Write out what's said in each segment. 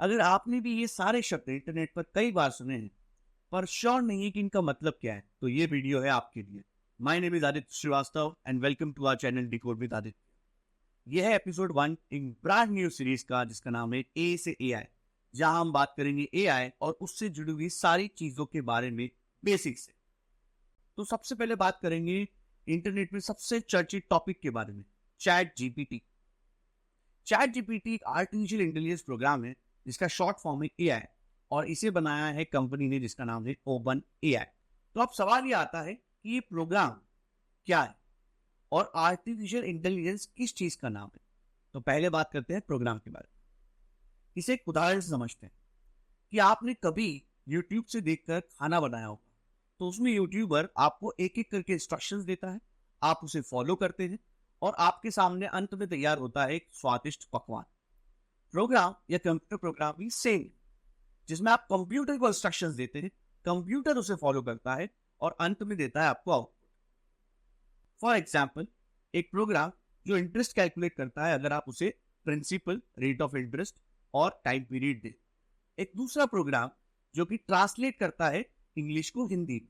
अगर आपने भी ये सारे शब्द इंटरनेट पर कई बार सुने हैं पर श्योर नहीं है कि इनका मतलब क्या है, तो ये वीडियो है आपके लिए। My name is Aditya Shrivastava and welcome to our channel decode with Aditya. यह है episode 1 in brand new series का, जिसका नाम है ए से एआई, जहां हम बात करेंगे एआई और उससे जुड़ी हुई सारी चीजों के बारे में बेसिक से। तो सबसे पहले बात करेंगे इंटरनेट में सबसे चर्चित टॉपिक के बारे में, चैट जीपीटी। चैट जीपीटी एक आर्टिफिशियल इंटेलिजेंस प्रोग्राम है जिसका शॉर्ट फॉर्म है एआई, और इसे बनाया है कंपनी ने जिसका नाम है ओपन एआई। तो अब सवाल ये आता है कि ये प्रोग्राम क्या है और आर्टिफिशियल इंटेलिजेंस किस चीज का नाम है। तो पहले बात करते हैं प्रोग्राम के बारे में। इसे एक उदाहरण से समझते हैं कि आपने कभी यूट्यूब से देखकर खाना बनाया होगा, तो उसमें यूट्यूबर आपको एक एक करके इंस्ट्रक्शंस देता है, आप उसे फॉलो करते हैं और आपके सामने अंत में तैयार होता है एक स्वादिष्ट पकवान। प्रोग्राम या कंप्यूटर प्रोग्राम भी सेम, जिसमें आप कंप्यूटर को इंस्ट्रक्शंस देते हैं, कंप्यूटर उसे फॉलो करता है और अंत में देता है आपको आउटपुट। फॉर एग्जाम्पल, एक प्रोग्राम जो इंटरेस्ट कैलकुलेट करता है अगर आप उसे प्रिंसिपल, रेट ऑफ इंटरेस्ट और टाइम पीरियड दे। एक दूसरा प्रोग्राम जो कि ट्रांसलेट करता है इंग्लिश को हिंदी में।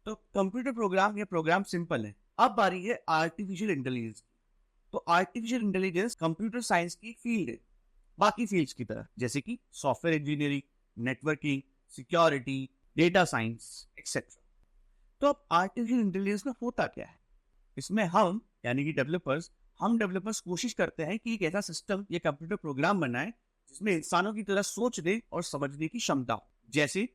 तो कंप्यूटर प्रोग्राम या प्रोग्राम सिंपल है। अब बारी है आर्टिफिशियल इंटेलिजेंस की। तो आर्टिफिशियल इंटेलिजेंस कंप्यूटर साइंस की एक फील्ड है, बाकी फील्ड्स की तरह, जैसे कि software engineering, networking, security, data science etcetera. तो अब आर्टिफिशियल इंटेलिजेंस में होता क्या है? इसमें हम यानी कि डेवलपर्स कोशिश करते हैं कि एक ऐसा सिस्टम या कंप्यूटर प्रोग्राम बनाए जिसमें इंसानों की तरह सोचने और समझने की क्षमता हो, जैसे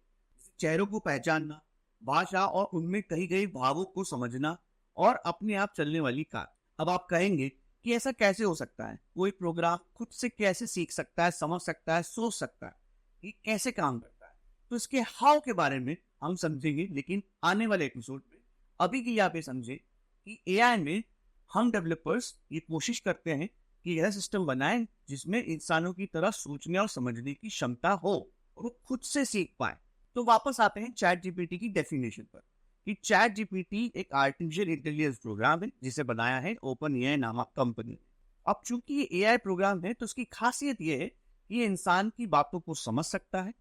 चेहरों को पहचानना, भाषा और उनमें कही गई भावों को समझना और अपने आप चलने वाली कार। अब आप कहेंगे कि ऐसा कैसे हो सकता है? कोई प्रोग्राम खुद से कैसे सीख सकता है, समझ सकता है, सोच सकता है? ये कैसे काम करता है? तो इसके हाउ के बारे में हम समझेंगे, लेकिन आने वाले एपिसोड में। अभी के लिए आप ये समझे कि एआई में हम डेवलपर्स ये कोशिश करते हैं कि ऐसा सिस्टम बनाएं जिसमें इंसानों की तरह सोचने और समझने की क्षमता हो और वो खुद से सीख पाए। तो वापस आते हैं चैट जीपीटी की डेफिनेशन पर कि चैट जीपीटी एक आर्टिफिशियल इंटेलिजेंस प्रोग्राम है जिसे बनाया है ओपन एआई नामक कंपनी ने। अब चूंकि ये एआई प्रोग्राम है तो उसकी खासियत ये है कि ये इंसान की बातों को समझ सकता है,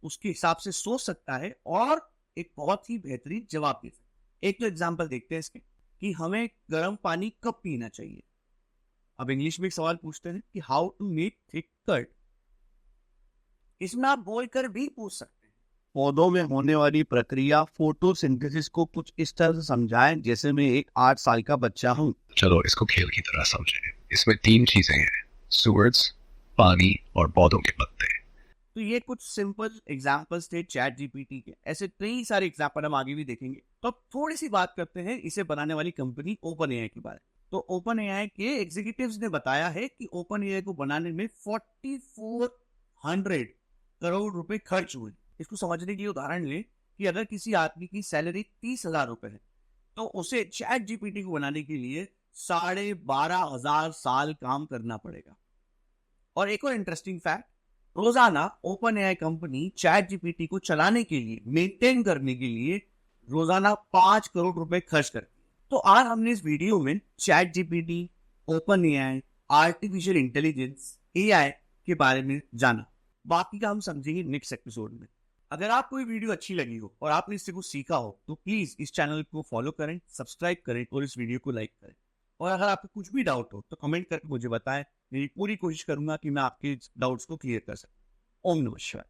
उसके हिसाब से सोच सकता है और एक बहुत ही बेहतरीन जवाब दे सकता है। एक तो एग्जांपल देखते हैं इसके कि हमें गर्म पानी कब पीना चाहिए। अब इंग्लिश में एक सवाल पूछते हैं कि how to make thick curd. इसमें आप बोलकर भी पूछ सकते हैं। पौधों में होने वाली प्रक्रिया फोटोसिंथेसिस को कुछ इस तरह से समझाएं जैसे मैं एक 8 साल का बच्चा हूं। चलो इसको खेल की तरह समझें। इसमें 3 चीजें हैं, सूरज, पानी और पौधों के पत्ते। तो ये कुछ सिंपल एग्जांपल्स थे चैट जीपीटी के। ऐसे कई सारे एग्जांपल हम आगे भी देखेंगे। तो अब थोड़ी सी बात करते हैं इसे बनाने वाली कंपनी ओपन एआई के बारे में। तो ओपन एआई के एग्जीक्यूटिव्स ने बताया है कि ओपन एआई को बनाने में 4400 करोड़ रुपए खर्च हुए। इसको समझने के लिए उदाहरण लें कि अगर किसी आदमी की सैलरी 30,000 रुपए है तो उसे चैट जीपीटी को बनाने के लिए 12,500 साल काम करना पड़ेगा। और एक और इंटरेस्टिंग फैक्ट, रोजाना open AI company chat GPT को चलाने के लिए, मेंटेन करने के लिए रोजाना 5 करोड़ रुपए खर्च करती है। तो आज हमने इस वीडियो में chat GPT, open AI, artificial intelligence, AI के बारे में जाना। बाकी का हम समझेंगे नेक्स्ट एपिसोड में। अगर आपको ये वीडियो अच्छी लगी हो और आपने इससे कुछ सीखा हो तो प्लीज इस चैनल को फॉलो करें, सब्सक्राइब करें और इस वीडियो को लाइक करें। और अगर आपको कुछ भी डाउट हो तो कमेंट करके मुझे बताएं। मेरी पूरी कोशिश करूंगा कि मैं आपके डाउट्स को क्लियर कर सकूं। ओम नमः शिवाय।